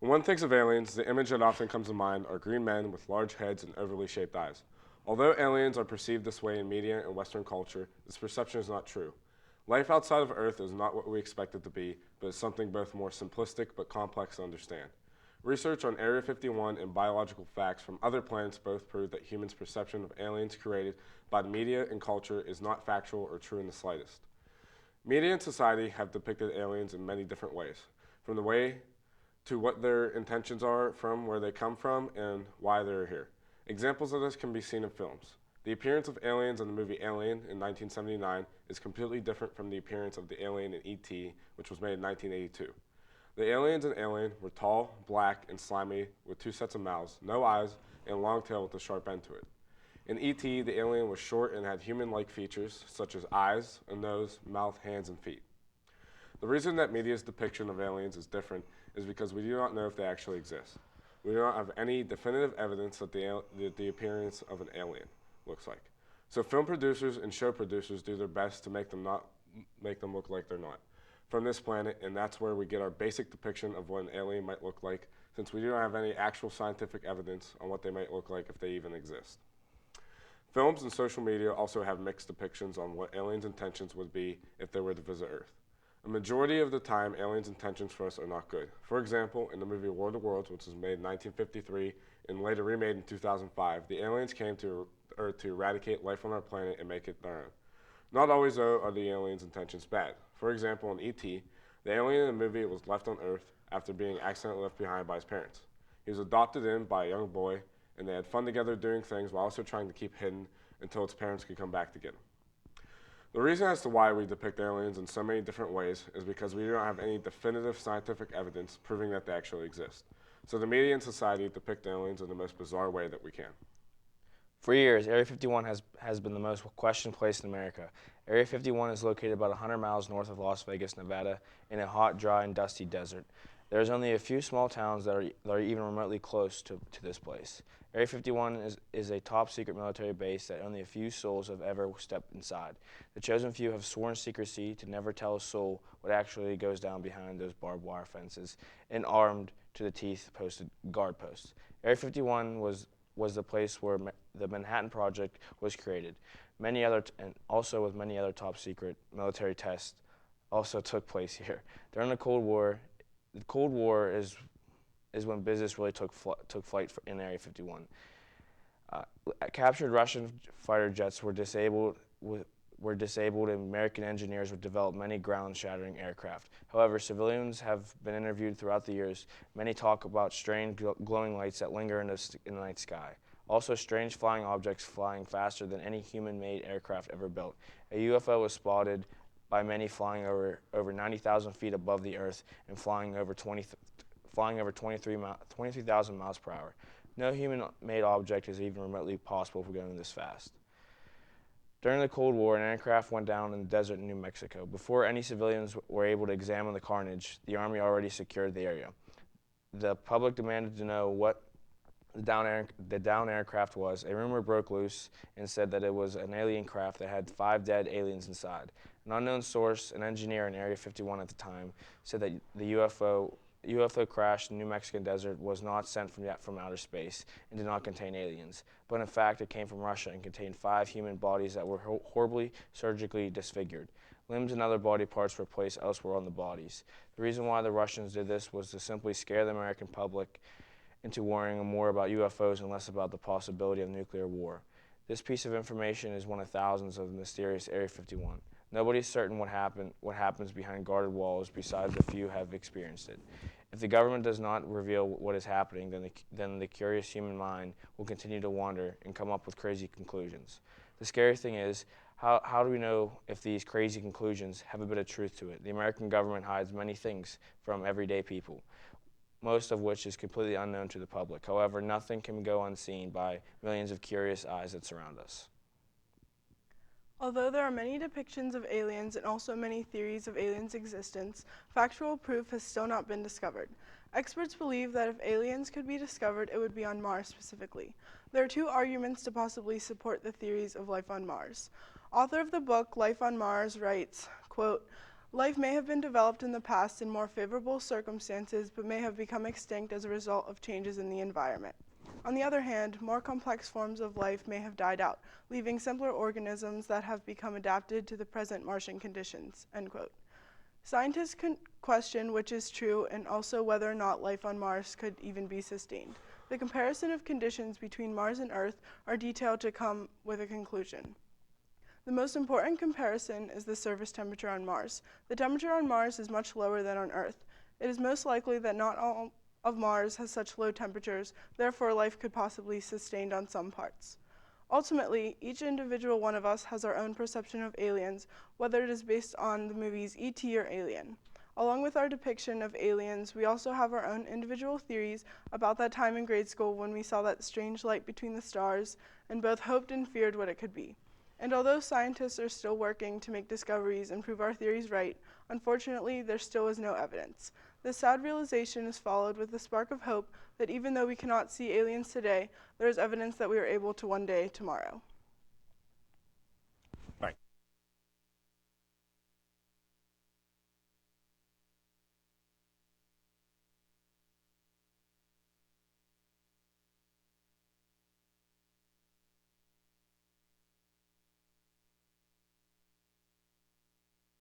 When one thinks of aliens, the image that often comes to mind are green men with large heads and overly shaped eyes. Although aliens are perceived this way in media and Western culture, this perception is not true. Life outside of Earth is not what we expect it to be, but is something both more simplistic but complex to understand. Research on Area 51 and biological facts from other planets both prove that humans' perception of aliens created by the media and culture is not factual or true in the slightest. Media and society have depicted aliens in many different ways, from the way to what their intentions are, from where they come from, and why they're here. Examples of this can be seen in films. The appearance of aliens in the movie Alien in 1979 is completely different from the appearance of the alien in E.T., which was made in 1982. The aliens in Alien were tall, black, and slimy with two sets of mouths, no eyes, and a long tail with a sharp end to it. In E.T., the alien was short and had human-like features such as eyes, a nose, mouth, hands, and feet. The reason that media's depiction of aliens is different is because we do not know if they actually exist. We do not have any definitive evidence that the appearance of an alien looks like. So film producers and show producers do their best to make them look like they're not from this planet, and that's where we get our basic depiction of what an alien might look like, since we do not have any actual scientific evidence on what they might look like if they even exist. Films and social media also have mixed depictions on what aliens' intentions would be if they were to visit Earth. A majority of the time, aliens' intentions for us are not good. For example, in the movie War of the Worlds, which was made in 1953 and later remade in 2005, the aliens came to Earth to eradicate life on our planet and make it their own. Not always, though, are the aliens' intentions bad. For example, in E.T., the alien in the movie was left on Earth after being accidentally left behind by his parents. He was adopted in by a young boy, and they had fun together doing things while also trying to keep hidden until its parents could come back to get him. The reason as to why we depict aliens in so many different ways is because we do not have any definitive scientific evidence proving that they actually exist. So the media and society depict aliens in the most bizarre way that we can. For years, Area 51 has been the most questioned place in America. Area 51 is located about 100 miles north of Las Vegas, Nevada, in a hot, dry, and dusty desert. There is only a few small towns that are even remotely close to this place. Area 51 is a top-secret military base that only a few souls have ever stepped inside. The chosen few have sworn secrecy to never tell a soul what actually goes down behind those barbed wire fences and armed to the teeth posted guard posts. Area 51 was the place where the Manhattan Project was created. And also with many other top-secret military tests also took place here. During the Cold War is when business really took flight in Area 51. Captured Russian fighter jets were disabled, and American engineers would develop many ground-shattering aircraft. However, civilians have been interviewed throughout the years. Many talk about strange glowing lights that linger in the night sky. Also, strange flying objects flying faster than any human-made aircraft ever built. A UFO was spotted by many flying over 90,000 feet above the Earth and flying over 23,000 miles per hour. No human-made object is even remotely possible for going this fast. During the Cold War, an aircraft went down in the desert in New Mexico. Before any civilians were able to examine the carnage, the Army already secured the area. The public demanded to know what the down aircraft was. A rumor broke loose and said that it was an alien craft that had 5 dead aliens inside. An unknown source, an engineer in Area 51 at the time, said that the UFO crash in the New Mexican desert was not sent from outer space and did not contain aliens, but in fact it came from Russia and contained 5 human bodies that were horribly surgically disfigured. Limbs and other body parts were placed elsewhere on the bodies. The reason why the Russians did this was to simply scare the American public into worrying more about UFOs and less about the possibility of nuclear war. This piece of information is one of thousands of the mysterious Area 51. Nobody's certain what happens behind guarded walls besides the few who have experienced it. If the government does not reveal what is happening, then the curious human mind will continue to wander and come up with crazy conclusions. The scary thing is, how do we know if these crazy conclusions have a bit of truth to it? The American government hides many things from everyday people, most of which is completely unknown to the public. However, nothing can go unseen by millions of curious eyes that surround us. Although there are many depictions of aliens and also many theories of aliens' existence, factual proof has still not been discovered. Experts believe that if aliens could be discovered, it would be on Mars specifically. There are 2 arguments to possibly support the theories of life on Mars. Author of the book Life on Mars writes, quote, Life may have been developed in the past in more favorable circumstances, but may have become extinct as a result of changes in the environment. On the other hand, more complex forms of life may have died out, leaving simpler organisms that have become adapted to the present Martian conditions." End quote. Scientists question which is true and also whether or not life on Mars could even be sustained. The comparison of conditions between Mars and Earth are detailed to come with a conclusion. The most important comparison is the surface temperature on Mars. The temperature on Mars is much lower than on Earth. It is most likely that not all of Mars has such low temperatures, therefore life could possibly be sustained on some parts. Ultimately, each individual one of us has our own perception of aliens, whether it is based on the movies E.T. or Alien. Along with our depiction of aliens, we also have our own individual theories about that time in grade school when we saw that strange light between the stars and both hoped and feared what it could be. And although scientists are still working to make discoveries and prove our theories right, unfortunately, there still is no evidence. This sad realization is followed with the spark of hope that even though we cannot see aliens today, there is evidence that we are able to one day tomorrow.